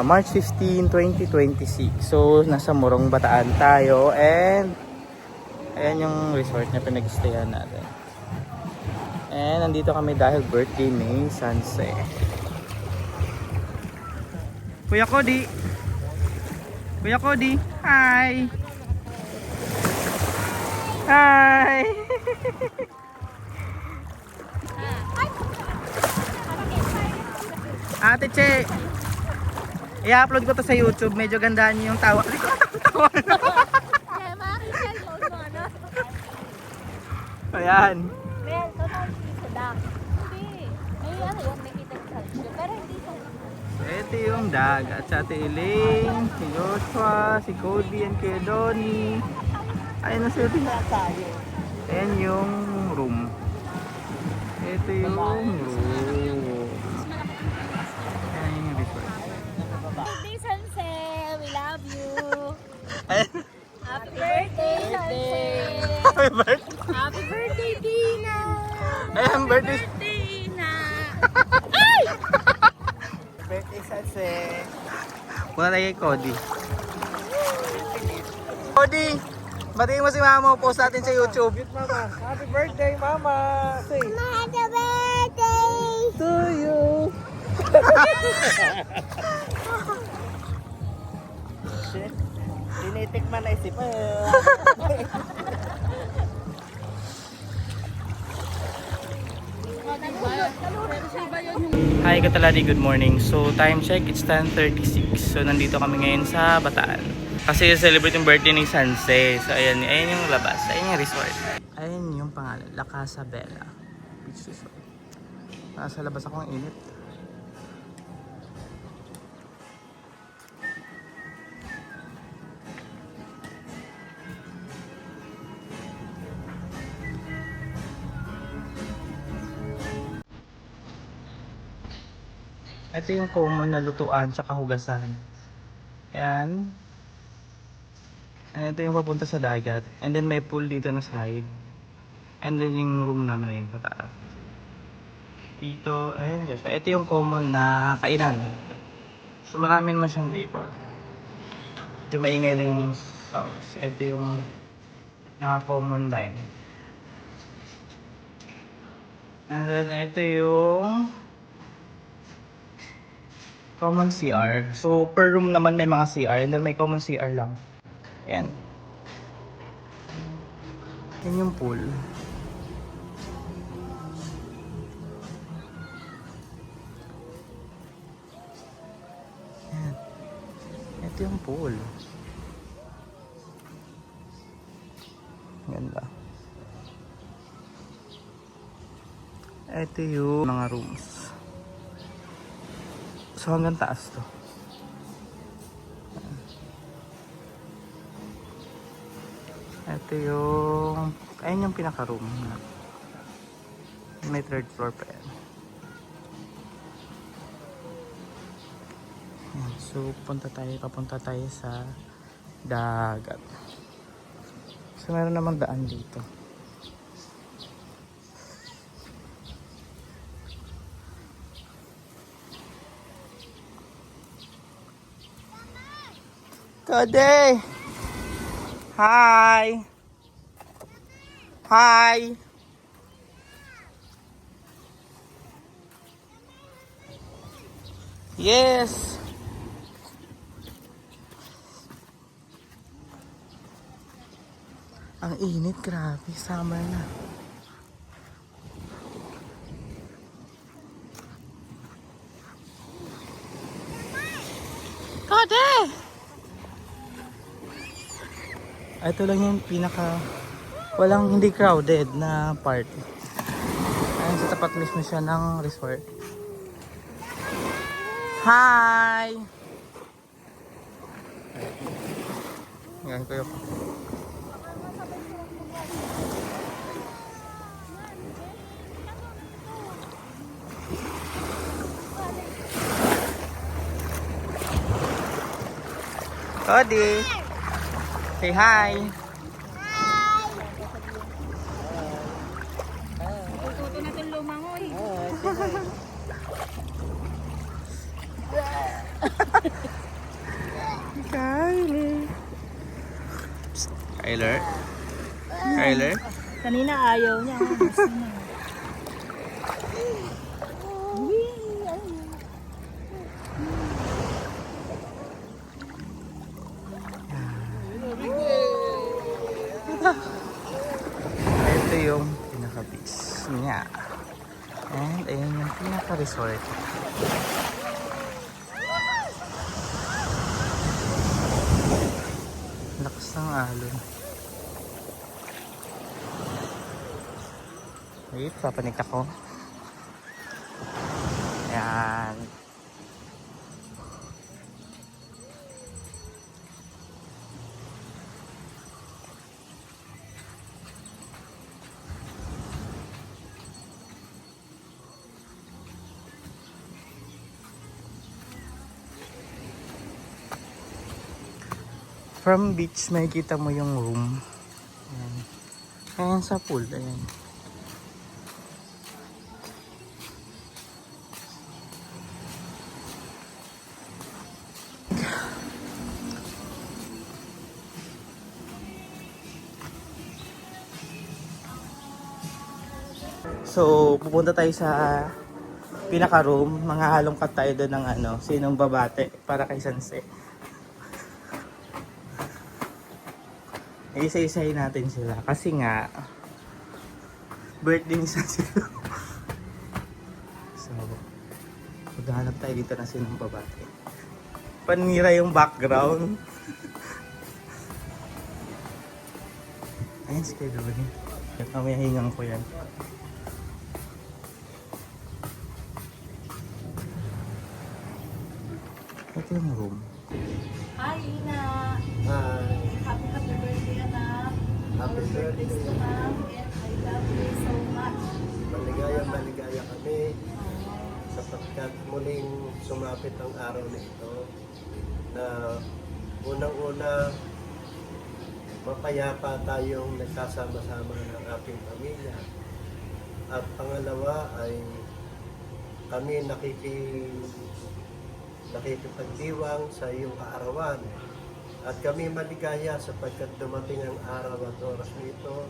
March 15, 2026. So, nasa Morong Bataan tayo and ayan yung resort na pinag-stayan natin. And nandito kami dahil birthday ni Sanse. Kuya Cody! Kuya Cody! Hi! Hi! Ate Che! I-upload ko to sa YouTube. Medyo gandaan niyo yung tawa. Ayan. Ito yung dagat. Sa Ate Elaine, si Joshua, si Cody, and kay Donnie. Ayun na sila. Ayan yung room. Ito yung room. Ayan yung resort. Birthday, Sanse! We love you! Ayan. Happy birthday, Sanse! Happy birthday! Happy birthday, Dina! Ayan, birthday! Dina! Birthday Sanse! Punta tayo kay Cody. Cody! Batiin mo si mama, post natin sa YouTube. Mama, happy birthday, Mama! Say, Happy birthday! to you! Tinitikman na isip. Hi Kataladi, good morning. So time check, it's 10:36. So nandito kami ngayon sa Bataan. Kasi celebrate yung birthday ni Sanse. So ayan yung labas, ayan yung resort. Ayan yung pangalan, La Casa Bella Beach Resort. Nasa labas ako, ang init. Ito yung common na lutuan tsaka hugasan. Ayan. And ito yung papunta sa dagat. And then may pool dito na side. And then yung room namin yung pataas. Dito, ayan dyan. Ito yung common na kainan. So marami naman siyang labor. Ito maingay din yung house. Ito yung common line. And then ito yung common CR. So, per room naman may mga CR and then may common CR lang. Ayan. Yan yung pool. Ayan. Ito yung pool. Ganda. Ito yung mga rooms. So hanggang taas to. Ito yung ayun yung pinaka-room. May third floor pa yan. Ayan. So papunta tayo sa dagat. So meron namang daan dito. Cody! Hi! Hi! Yes! Ang init, grabe. Summer na. Cody! Ito lang yung walang hindi crowded na part. Ayan, sa tapat mismo siya ng resort. Hi! Yan ko yung Cody! Say hi! Tuto na itong lumangoy. Kyler? Kyler? Kanina ayaw niya. Gusto niya. Ito yung pinaka-beach niya. And ayun yung pinaka-resort. Lakas ng alon. Wait, papanik ako. Ayan. From beach, makikita mo yung room. Ayan. Ayan sa pool. Ayan. So, pupunta tayo sa pinaka-room. Mga halongkat tayo doon ng ano, sinong babate para kay Sanse. Isa-isahin natin sila kasi nga birthday ni Sanse. So, maghanap tayo dito ng sinong babate. Panira yung background. Ayan si Kuya Luni. Mamaya hingang ko yan. Ito yung room. Hi, Ina. Hi. Happy birthday, anak. Happy birthday. To mom, and I love you so much. Maligaya kami sapagkat muling sumapit ang araw na ito na unang-una mapayapa tayong nagkasama-sama ng ating pamilya. At pangalawa ay kami nakikipagdiwang sa iyong kaarawan. At kami maligaya sapagkat dumating ang araw at oras nito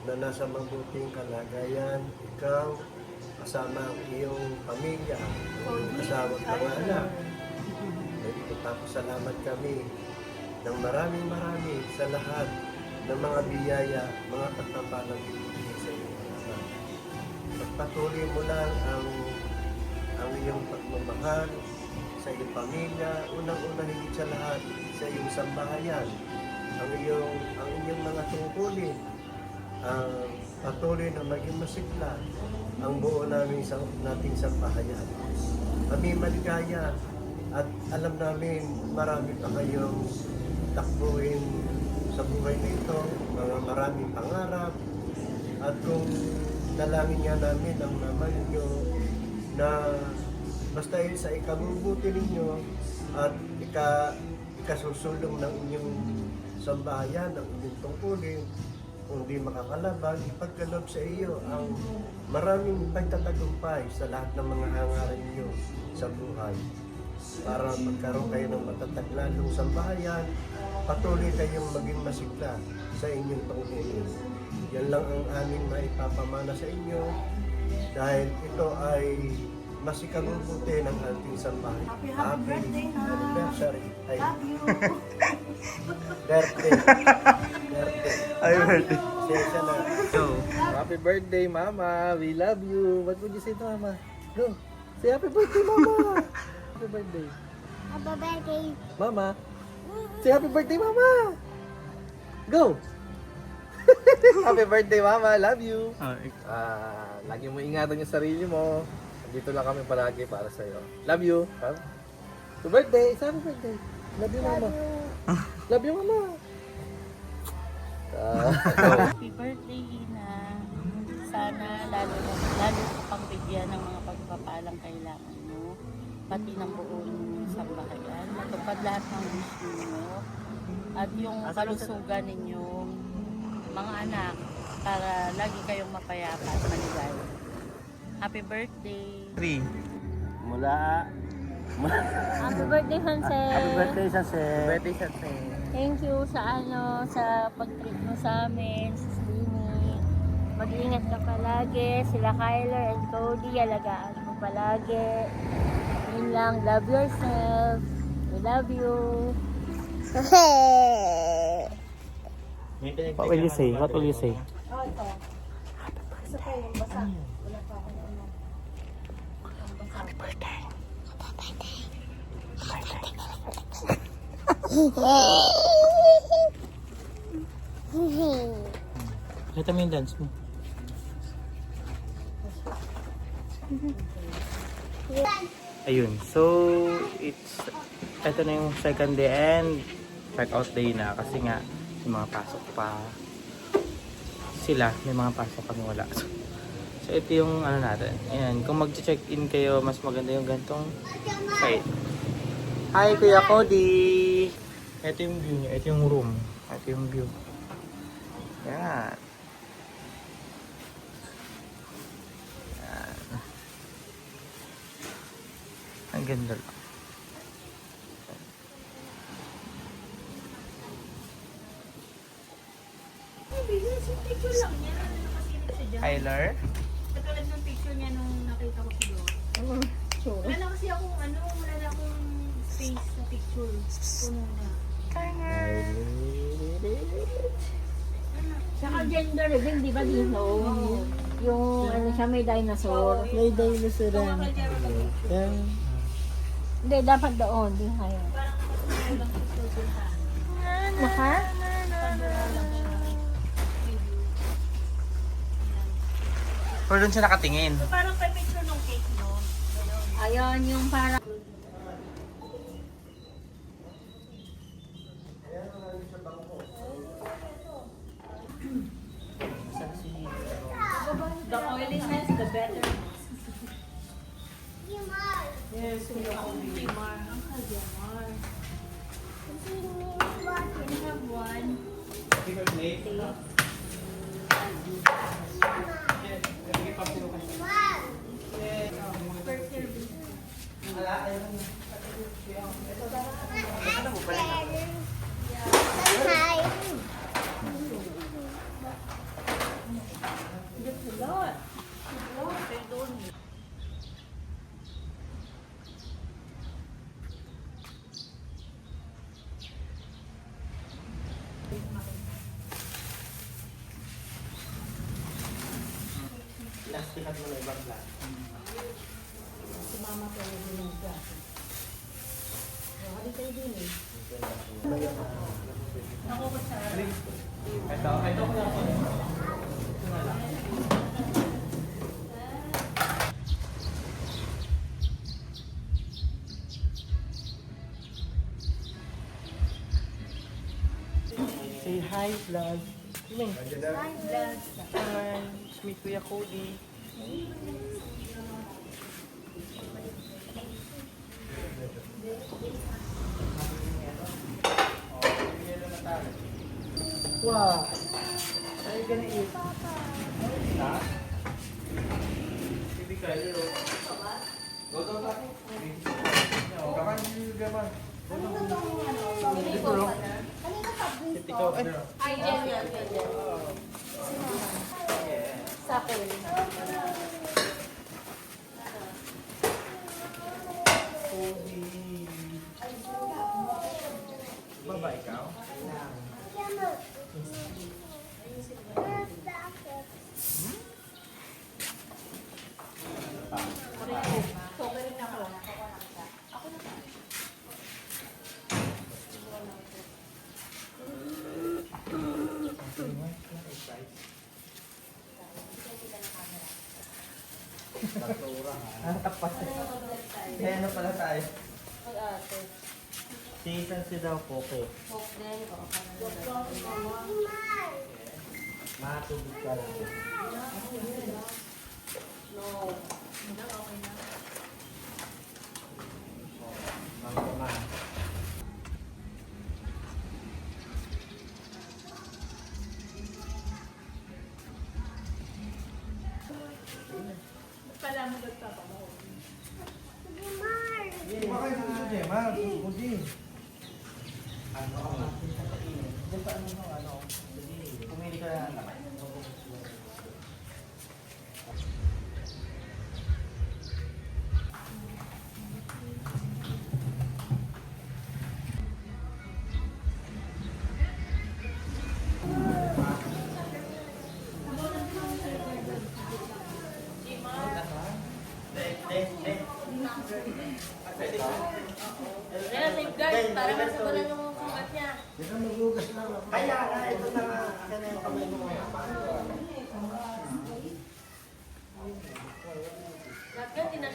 na nasa mabuting kalagayan, ikaw, kasama ang iyong pamilya, ang kasama at mga anak. Salamat kami ng maraming sa lahat ng mga biyaya, mga katapalang ibigay sa iyong Ama. Pagpatuloy mo lang ang iyong pagmamahal sa iyong pamilya, unang-una higit sa lahat sa iyong sambahayan, ang inyong mga tungkulin, patuloy na maging masigla ang buo nating sambahayan. Kami maligaya at alam namin marami pa kayong takbuhin sa buhay na ito, mga maraming pangarap, at kung dalangin nga namin ang Ama ninyo na basta yun sa ikabubuti ninyo at ikasusulong ng inyong sambahayan, ng inyong tungkulin, kung di makakalabag, ipagkaloob sa iyo ang maraming pagtatagumpay sa lahat ng mga hangarin niyo sa buhay. Para magkaroon kayo ng matatag lalong sambahayan, patuloy kayong maging masigla sa inyong tungkulin. Yan lang ang aming maipapamana sa inyo dahil ito ay mas ikabubuti ng ating sambahay. Happy birthday, ha? Anniversary. Ay, Love you. birthday. Ay, birthday. Sensya na. So, Happy birthday, Mama. We love you. What would you say to Mama? Go. Say happy birthday, Mama. Happy birthday. Happy birthday. Mama. Say happy birthday, Mama. Go. Happy birthday, Mama. Love you. Lagi mo ingatan yung sarili mo. Dito lang kami palagi para sa iyo. Love you. Happy birthday. Say happy birthday. Love you, Mama. Love you, Mama. Happy birthday, Ina. Sana lalo ko pang bigyan ng mga pagpapalang kailangan mo, pati ng buong sambahayan. Matupad lahat ng wish ninyo at yung kalusugan ninyong mga anak para lagi kayong mapayapa at maligaya. Happy birthday! 3. Mula. Happy birthday, Hanse! Happy birthday, Sanse. Birthday sa Thank you sa pag-treat mo sa amin, Sis Lini. Mag-ingat ka palagi. Sila Kyler and Cody, alagaan mo palagi. Yun lang, love yourself. We love you. What will you say? What will you say? Happy birthday. Kita mo yung dance mo. Ayun, so ito na yung second day and check out day na kasi nga may mga pasok pa sila, may mga pasok kami wala. So ito yung ano natin. Ayan, kung mag-check-in kayo, mas maganda yung gantong site. Hi Kuya Cody! Ito yung view niya, ito yung room. Ito yung view. Yan. Yan. Ang ganda lang. Picture lang niya. Ano nakasilip siya dyan? Tyler? Katulad ng picture niya nung nakita ko si Dor. Wala na kasi akong wala na akong space sa picture. Puno na. Saka gender reveal, di ba dito? Yung ano siya, may dinosaur. May dinosaur yan. Yan. Hindi, dapat doon. Di kaya. Naka? Pero doon siya nakatingin. So parang kay picture ng cake, no? Ayun, yung para. The oiliness, the better. Yes, Yamar. Uncle Yamar. Can you have one? Plastikat mo na ibang glass. Ito ko lang. Say hi, vlog. Hi, sweet Kuya Cody. Wow. Are you gonna eat? Huh? Baby Kyler, oh. Go. Kapan yung gaman? Ikaw, Ay, Jen. Sapin. Baba ikaw? Tapas. Kaya ano pala tayo? Season si daw Poke. Matubig ka lang. Pala mo nagpapa mo. Ano, ang natin sa kainin. Diyan pa ano, pumili ka na naman. Kaya safeguard, para masagulan yung sugat niya. Ito magugas lang ako. Kaya na, ito na nga. Akin na yung kamay mo. Lahat yan,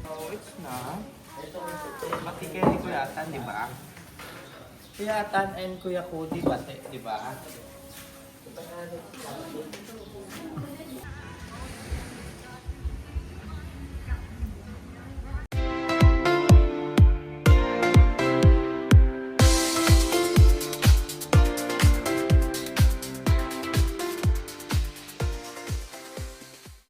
So, it's na. Matikay ni Kuya Atan, di ba? Kuya Atan and Kuya Cody, di ba?